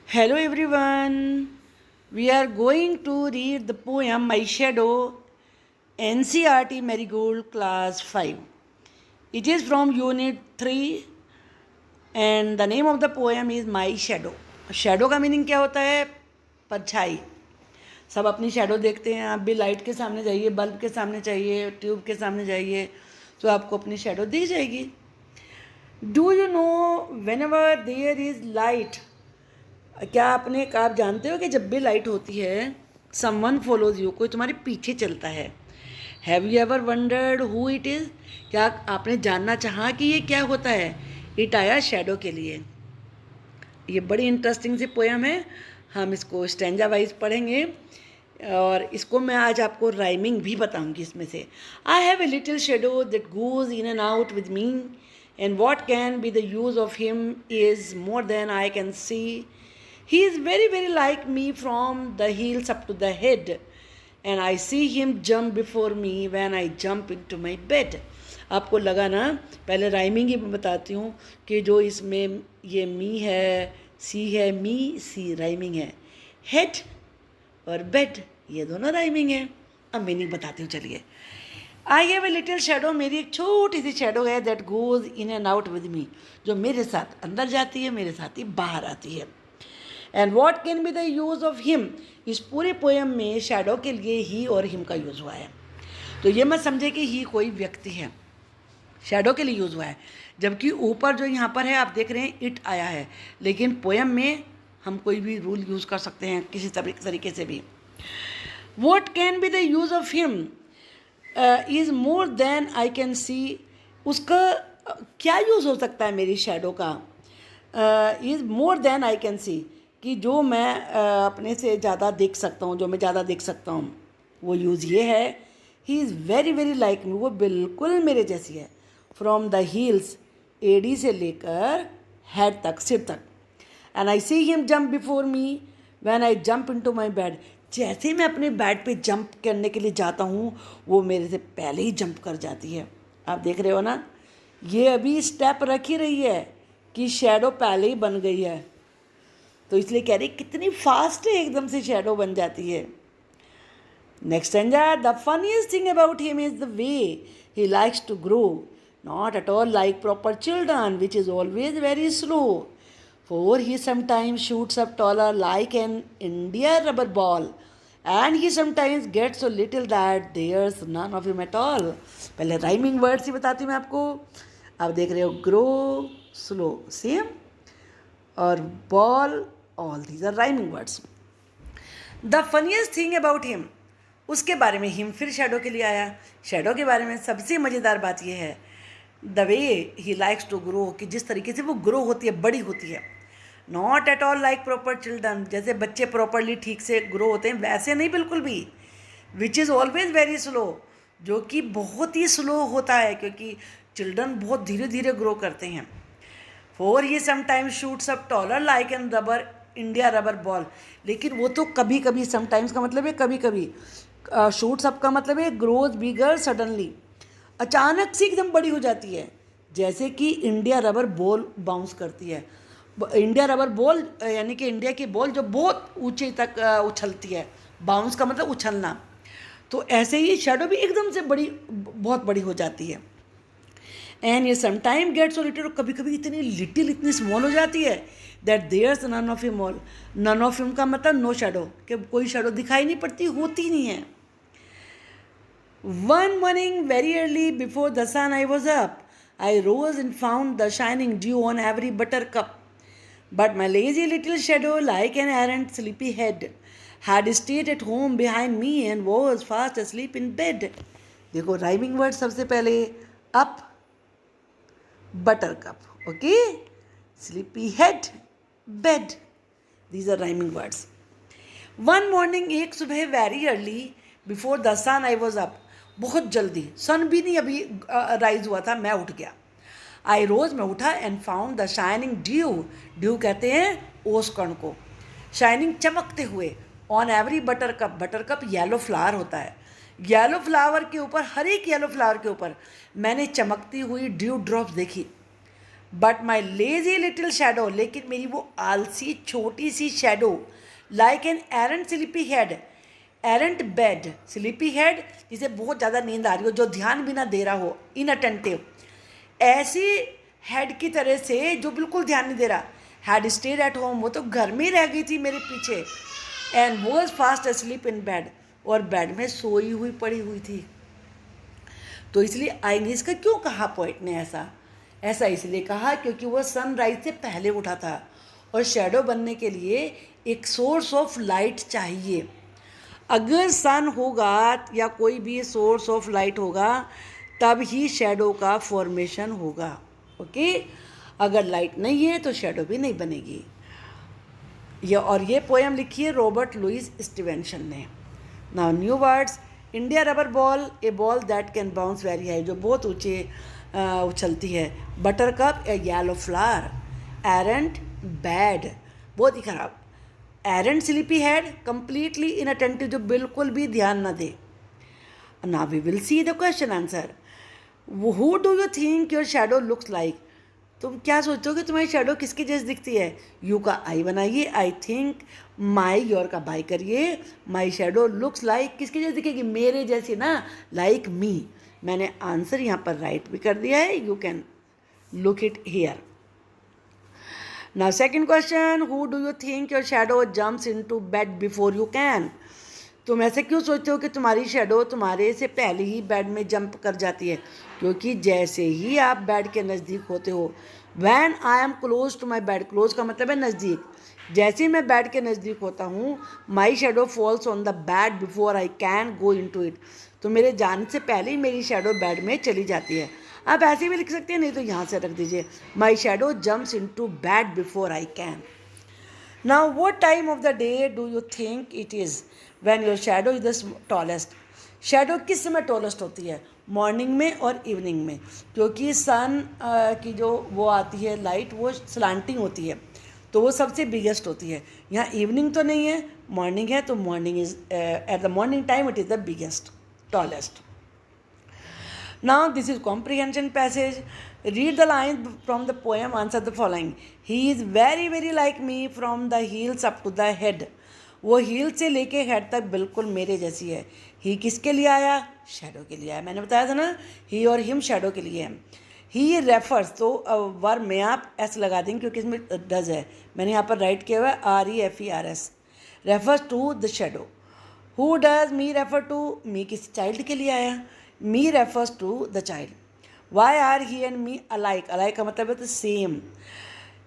Hello everyone. We are going to read the poem My Shadow, NCRT Marigold Class 5. It is from Unit 3 and the name of the poem is My Shadow. Shadow का meaning क्या होता है? परछाई. सब अपनी shadow देखते हैं. आप भी लाइट के सामने जाइए, बल्ब के सामने जाइए, ट्यूब के सामने जाइए, तो आपको अपनी शैडो दिख जाएगी. Do you know whenever there is light, क्या आप जानते हो कि जब भी लाइट होती है समवन फॉलोज यू, कोई तुम्हारे पीछे चलता है. Have you ever wondered who it is, क्या आपने जानना चाहा कि ये क्या होता है. इट आया शैडो के लिए. ये बड़ी इंटरेस्टिंग सी पोएम है. हम इसको स्टैंजा वाइज पढ़ेंगे और इसको मैं आज आपको राइमिंग भी बताऊंगी इसमें से. I have a little shadow that goes in and out with me and what can be the use of him is more than I can see. He is very, very like me from the heels up to the head, and I see him jump before me when I jump into my bed. आपको लगा ना, पहले rhyming ही बताती हूँ कि जो इसमें ये मी है, सी है, मी सी राइमिंग है, हेड और बेड ये दोनों राइमिंग है. अब मीनिंग बताती हूँ, चलिए. आई हैव ए लिटिल शेडो, मेरी एक छोटी सी शेडो है, that goes in and out with मी, जो मेरे साथ अंदर जाती है, मेरे साथ ही बाहर आती है. And what can be the use of him, इस पूरे पोएम में शैडो के लिए ही और हिम का यूज़ हुआ है. तो ये मत समझे कि ही कोई व्यक्ति है, शैडो के लिए यूज़ हुआ है. जबकि ऊपर जो यहाँ पर है आप देख रहे हैं इट आया है, लेकिन पोएम में हम कोई भी रूल यूज़ कर सकते हैं किसी तरीके से भी. What can be the use of him is more than I can see, उसका क्या यूज़ हो सकता है मेरी शैडो का. Is more than I can see, कि जो मैं अपने से ज़्यादा देख सकता हूँ, जो मैं ज़्यादा देख सकता हूँ, वो यूज़ ये है. He is very very like me, वो बिल्कुल मेरे जैसी है. फ्रॉम द हील्स, एडी से लेकर हेड तक, सिर तक. And I see him jump before me when I jump into my bed, जैसे मैं अपने बेड पे जंप करने के लिए जाता हूँ वो मेरे से पहले ही जंप कर जाती है. आप देख रहे हो ना, ये अभी स्टेप रख ही रही है कि शैडो पहले ही बन गई है, तो इसलिए कह रही कितनी फास्ट है, एकदम से शैडो बन जाती है. Next stanza. The funniest thing about him is the way he likes to grow, not at all like proper children which is always very slow, for he sometimes shoots up taller like an India rubber ball and he sometimes gets so little that there's none of him at all. पहले rhyming words ही बताती हूँ मैं आपको. आप देख रहे हो ग्रो, स्लो, सेम, और ball, all these are rhyming words. The funniest thing about him, उसके बारे में, हिम फिर शैडो के लिए आया. शैडो के बारे में सबसे मज़ेदार बात यह है the way he likes to grow, कि जिस तरीके से वो ग्रो होती है, बड़ी होती है. Not at all like proper children, जैसे बच्चे प्रॉपरली ठीक से ग्रो होते हैं वैसे नहीं बिल्कुल भी. विच इज़ ऑलवेज वेरी स्लो, जो कि बहुत ही स्लो होता है, क्योंकि चिल्ड्रन बहुत धीरे धीरे ग्रो करते हैं. For he sometimes shoots up taller like N rubber India rubber ball, लेकिन वो तो कभी कभी, समटाइम्स का मतलब है कभी कभी, शूट्स अप का मतलब है ग्रोज बिगर सडनली, अचानक से एकदम बड़ी हो जाती है, जैसे कि इंडिया रबर बॉल बाउंस करती है. इंडिया रबर बॉल यानी कि इंडिया की बॉल जो बहुत ऊंचे तक उछलती है, बाउंस का मतलब उछलना. तो ऐसे ही शैडो भी एकदम से बड़ी, बहुत बड़ी हो जाती है. एंड ये समटाइम गेट सो लिटिल, कभी कभी इतनी लिटिल, इतनी स्मॉल हो जाती है that there's none of him all. None of him का मतलब नो शैडो, कि कोई शैडो दिखाई नहीं पड़ती, होती नहीं है. One morning very early before the sun I was up, I rose and found the shining dew on every buttercup, but my lazy little shadow like an errant sleepy head had stayed at home behind me and was fast asleep in bed. देखो rhyming word सबसे पहले, up, buttercup, okay, sleepy head, bed, these are rhyming words. One morning, एक सुबह, very early before the sun I was up, बहुत जल्दी, सन भी नहीं अभी राइज हुआ था, मैं उठ गया. आई रोज, मैं उठा, and found the shining due, due कहते हैं ओस कण को, शाइनिंग चमकते हुए, on every butter cup, butter cup yellow flower होता है, येलो फ्लावर के ऊपर, हर एक येलो फ्लावर के ऊपर मैंने चमकती हुई ड्यू ड्रॉप्स देखी. But my lazy little shadow, लेकिन मेरी वो आलसी छोटी सी shadow, like an errant sleepy head, errant bed, sleepy head जिसे बहुत ज़्यादा नींद आ रही हो, जो ध्यान भी ना दे रहा हो, इनअटेंटिव, ऐसी हेड की तरह से जो बिल्कुल ध्यान नहीं दे रहा। हैड स्टेड एट होम, वो तो घर में ही रह गई थी मेरे पीछे। And was fast asleep in bed, और बेड में सोई हुई पड़ी हुई थी। तो इसलिए आइनिस का क्यों कहा पोइट ने ऐसा इसलिए कहा क्योंकि वह सनराइज से पहले उठा था, और शेडो बनने के लिए एक सोर्स ऑफ लाइट चाहिए। अगर सन होगा या कोई भी सोर्स ऑफ लाइट होगा तब ही शेडो का फॉर्मेशन होगा। ओके, अगर लाइट नहीं है तो शेडो भी नहीं बनेगी। ये पोएम लिखी है रॉबर्ट लुइस स्टीवेंसन ने। Now new words, India rubber ball, a ball that can bounce very high, जो बहुत ऊंचे उछलती है। Buttercup, a yellow flower. Errant, bad, बहुत ही खराब। Errant, sleepy head, completely inattentive, जो बिल्कुल भी ध्यान ना दे। Now we will see the question answer. Who do you think your shadow looks like, तुम क्या सोचते हो कि तुम्हारी शेडो किसकी जैसी दिखती है? यू का आई बनाइए, आई थिंक, माई, योर का बाई करिए। माई शेडो लुक्स लाइक, किसकी जैसी दिखेगी? मेरे जैसी ना, लाइक मी। मैंने आंसर यहाँ पर राइट भी कर दिया है, you can look it here. Now second question, who do you think your shadow jumps into bed before you can, तुम ऐसे क्यों सोचते हो कि तुम्हारी शेडो तुम्हारे से पहले ही बेड में जंप कर जाती है? क्योंकि जैसे ही आप बेड के नज़दीक होते हो, when I am close to my bed, close का मतलब है नज़दीक, जैसे ही मैं बेड के नज़दीक होता हूँ, my shadow falls on the bed before I can go into it, तो मेरे जाने से पहले ही मेरी शेडो बेड में चली जाती है। आप ऐसे भी लिख सकते हैं, नहीं तो यहाँ से रख दीजिए, my shadow jumps into bed before I can. Now, what time of the day do you think it is when your shadow is the tallest? Shadow किस समय टॉलेस्ट होती है? मॉर्निंग में और इवनिंग में, क्योंकि सन की जो वो आती है लाइट, वो स्लांटिंग होती है, तो वो सबसे बिगेस्ट होती है। यहाँ इवनिंग तो नहीं है, मॉर्निंग है, तो morning is at the morning time it is the biggest, tallest. Now this is comprehension passage. Read the lines from the poem, answer the following. He is very very like me from the heels up to the head. वो heal से लेके head तक बिल्कुल मेरे जैसी है। ही किसके लिए आया? शेडो के लिए आया। मैंने बताया था ना, ही और हिम शेडो के लिए है। ही रेफर्स, तो वर्ब में आप एस लगा देंगे क्योंकि इसमें डज है। मैंने यहाँ पर राइट किया हुआ है REFERS, refers to the shadow. Who does me refer to, me किस चाइल्ड के लिए आया? Me refers to the child. Why are he and me alike? Alike का मतलब है तो same.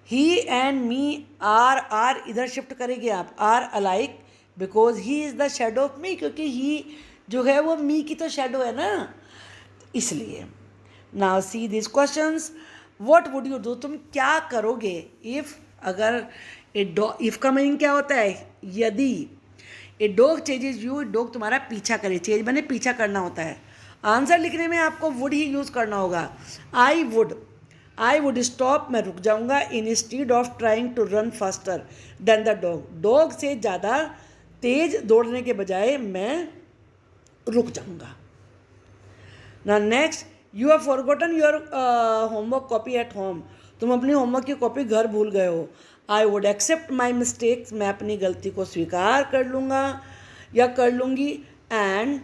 He and me are इधर शिफ्ट करेंगे आप, are alike because he is the shadow of me, क्योंकि he जो है वो me की तो shadow है ना, इसलिए। Now see these questions. What would you do? तुम क्या करोगे? If, अगर if का मीनिंग क्या होता है? यदि ए डॉग चेजेज यू, डॉग तुम्हारा पीछा करे, चेज बने पीछा करना होता है। आंसर लिखने में आपको वुड ही यूज़ करना होगा। आई वुड स्टॉप, मैं रुक जाऊंगा, instead of trying to run faster than the dog, dog से ज़्यादा तेज दौड़ने के बजाय मैं रुक जाऊंगा। ना next, you have forgotten your homework copy at home, तुम अपनी होमवर्क की कॉपी घर भूल गए हो। I would accept my mistakes, मैं अपनी गलती को स्वीकार कर लूँगा या कर लूँगी। And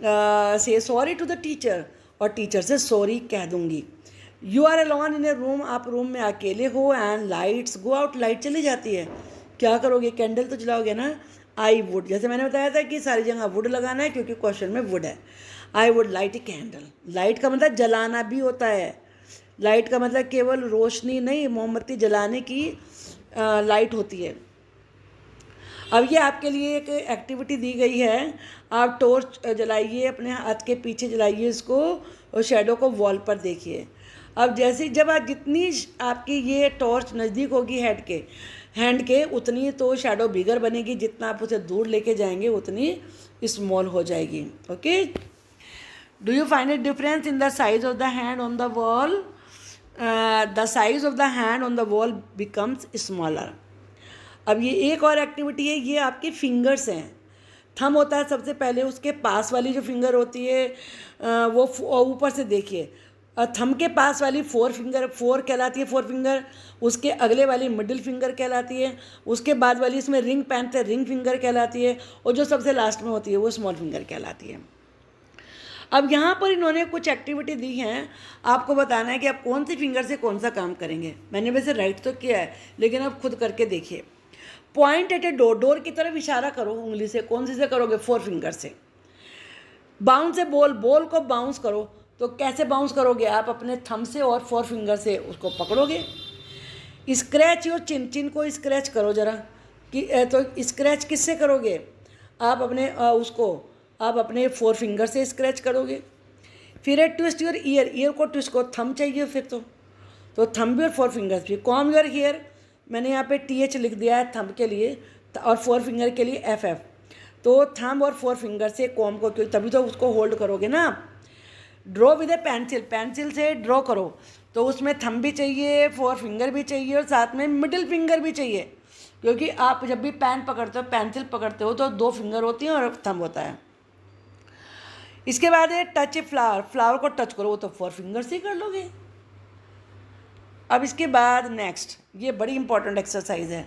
say sorry to the teacher, और टीचर से सॉरी कह दूँगी। You are alone in a room, आप रूम में अकेले हो। And lights go out, light चली जाती है, क्या करोगे? कैंडल तो जलाओगे ना। आई वुड, जैसे मैंने बताया था कि सारी जगह वुड लगाना है क्योंकि क्वेश्चन में वुड है। I would light a candle, light का मतलब जलाना भी होता है। लाइट का मतलब केवल रोशनी नहीं, मोमबत्ती जलाने की लाइट होती है। अब ये आपके लिए एक एक्टिविटी दी गई है, आप टॉर्च जलाइए, अपने हाथ के पीछे जलाइए इसको, और शेडो को वॉल पर देखिए। अब जैसे जब आप जितनी आपकी ये टॉर्च नज़दीक होगी हैंड के उतनी तो शेडो बिगर बनेगी, जितना आप उसे दूर लेके जाएंगे उतनी स्मॉल हो जाएगी। Okay, do you find it difference in the size of the hand on the wall? The size of the hand on the wall becomes smaller. अब ये एक और एक्टिविटी है, ये आपके फिंगर्स हैं। थंब होता है सबसे पहले, उसके पास वाली जो फिंगर होती है वो ऊपर से देखिए, थंब के पास वाली फोर कहलाती है, फोर फिंगर। उसके अगले वाली मिडिल फिंगर कहलाती है। उसके बाद वाली इसमें रिंग पहनते हैं, रिंग फिंगर कहलाती है। और जो सबसे लास्ट में होती है वो स्मॉल फिंगर कहलाती है। अब यहाँ पर इन्होंने कुछ एक्टिविटी दी हैं, आपको बताना है कि आप कौन सी फिंगर से कौन सा काम करेंगे। मैंने वैसे राइट तो किया है, लेकिन आप खुद करके देखिए। Point at a door, door की तरफ इशारा करो उंगली से। कौन सी से करोगे? फोर फिंगर से। बाउंस ए बॉल, बॉल को बाउंस करो। तो कैसे बाउंस करोगे? आप अपने थंब से और फोर फिंगर से उसको पकड़ोगे। स्क्रैच योर चिन, चिन को स्क्रैच करो जरा कि तो स्क्रैच किससे करोगे? आप अपने आप अपने फोर फिंगर से स्क्रैच करोगे। फिर ट्विस्ट योर ईयर, ईयर को ट्विस्ट को थंब चाहिए फिर तो थंब और फोर फिंगर्स भी। कॉम योर हेयर, मैंने यहाँ पे TH लिख दिया है थंब के लिए और फोर फिंगर के लिए FF। तो थंब और फोर फिंगर से कॉम को, क्योंकि तभी तो उसको होल्ड करोगे ना। Draw with A pencil, pencil से ड्रॉ करो। तो उसमें थंब भी चाहिए, फोर फिंगर भी चाहिए और साथ में मिडिल फिंगर भी चाहिए, क्योंकि आप जब भी पेन पकड़ते हो, पेंसिल पकड़ते हो तो दो फिंगर होती हैं और थंब होता है। इसके बाद है टच ए फ्लावर, फ्लावर को टच करो, वो तो फोर फिंगर से ही कर लोगे। अब इसके बाद नेक्स्ट, ये बड़ी इंपॉर्टेंट एक्सरसाइज है।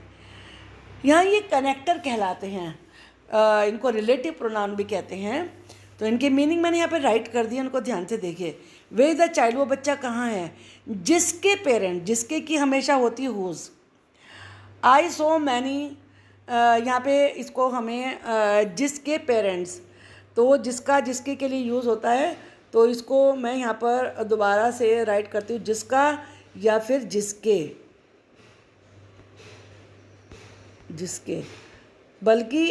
यहाँ ये कनेक्टर कहलाते हैं, इनको रिलेटिव प्रोनाउन भी कहते हैं। तो इनके मीनिंग मैंने यहाँ पे राइट कर दिया, उनको ध्यान से देखिए। वे इज द चाइल्ड, वो बच्चा कहाँ है? जिसके पेरेंट, जिसके की हमेशा होती है हुज। आई सो मैनी, यहाँ पे इसको हमें जिसके पेरेंट्स, तो जिसका जिसके के लिए यूज़ होता है। तो इसको मैं यहाँ पर दोबारा से राइट करती हूँ, जिसका या फिर जिसके, जिसके, बल्कि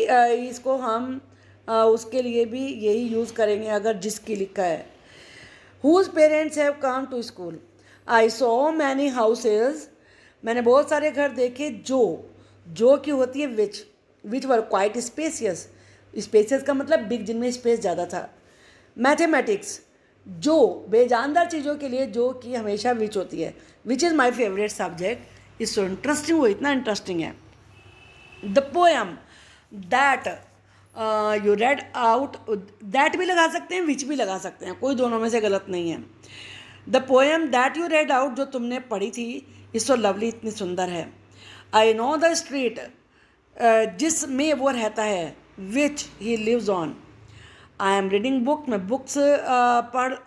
इसको हम उसके लिए भी यही यूज़ करेंगे अगर जिसकी लिखा है। Whose parents have come to school. I saw many houses, मैंने बहुत सारे घर देखे। जो की होती है which were quite spacious, spacious का मतलब बिग, जिनमें स्पेस ज़्यादा था। मैथमेटिक्स, जो बेजानदार चीज़ों के लिए जो की हमेशा विच होती है। Which is my favourite subject, is so interesting, वो इतना इंटरेस्टिंग है। The poem that you read out, that भी लगा सकते हैं, विच भी लगा सकते हैं, कोई दोनों में से गलत नहीं है। The poem that you read out, जो तुमने पढ़ी थी, इज सो लवली, इतनी सुंदर है। आई नो द स्ट्रीट, जिसमें वो रहता है, which he lives on. I am reading book, मैं बुक्स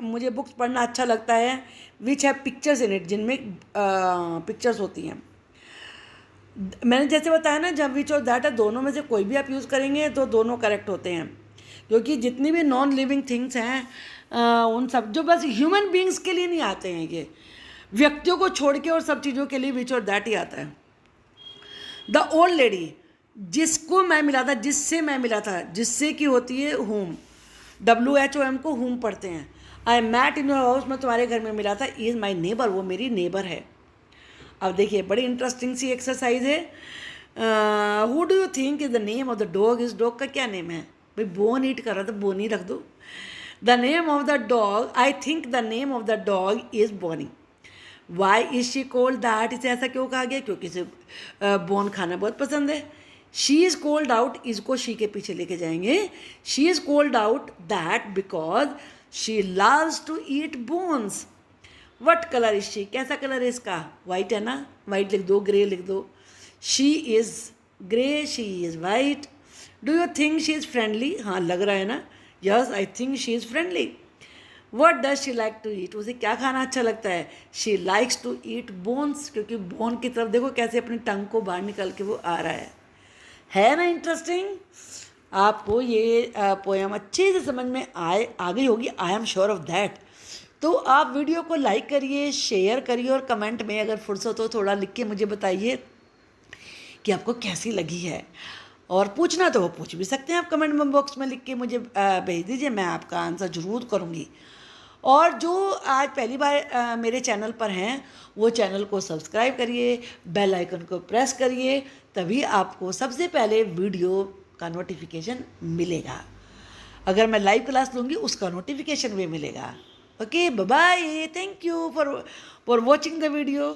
मुझे बुक्स पढ़ना अच्छा लगता है। Which have pictures in it, जिनमें पिक्चर्स होती हैं। मैंने जैसे बताया ना, जब विच और दैट है, दोनों में से कोई भी आप यूज़ करेंगे तो दोनों करेक्ट होते हैं, क्योंकि जितनी भी नॉन लिविंग थिंग्स हैं उन सब, जो बस ह्यूमन बींग्स के लिए नहीं आते हैं, ये व्यक्तियों को छोड़ के और सब चीज़ों के लिए विच और दैट ही आता है। द ओल्ड लेडी, जिसको मैं मिला था, जिससे मैं मिला था, जिससे की होती है होम, WHOM को होम पढ़ते हैं। आई मैट इन योर हाउस, मैं तुम्हारे घर में मिला था। इज़ माई नेबर, वो मेरी नेबर है। अब देखिए बड़ी इंटरेस्टिंग सी एक्सरसाइज है। Who do you think is the name of the dog, इस डॉग का क्या नेम है? भाई बोन ईट कर रहा था, बोनी रख दो। The name of the dog, I think the name of the dog is Bonnie. Why is she called that, इसे ऐसा क्यों कहा गया? क्योंकि इसे बोन खाना बहुत पसंद है। शी इज़ कोल्ड आउट, इसको शी के पीछे लेके जाएंगे। She is called out that because she loves to eat bones. What colour is she, कैसा कलर है इसका? वाइट है ना, वाइट लिख दो, ग्रे लिख दो। She is grey, she is white. Do you think she is friendly, हाँ लग रहा है ना, yes I think she is friendly. What does she like to eat, उसे क्या खाना अच्छा लगता है? She likes to eat bones, क्योंकि बोन की तरफ देखो कैसे अपनी टंग को बाहर निकल के वो आ रहा है ना इंटरेस्टिंग। आपको ये पोएम अच्छे से समझ में आ गई होगी, I am sure of that. तो आप वीडियो को लाइक करिए, शेयर करिए और कमेंट में अगर फुर्सत हो थोड़ा लिख के मुझे बताइए कि आपको कैसी लगी है। और पूछना तो वो पूछ भी सकते हैं आप, कमेंट में बॉक्स में लिख के मुझे भेज दीजिए, मैं आपका आंसर ज़रूर करूँगी। और जो आज पहली बार मेरे चैनल पर हैं वो चैनल को सब्सक्राइब करिए, बेल आइकन को प्रेस करिए, तभी आपको सबसे पहले वीडियो का नोटिफिकेशन मिलेगा। अगर मैं लाइव क्लास लूँगी उसका नोटिफिकेशन भी मिलेगा। Okay, bye bye, thank you for watching the video.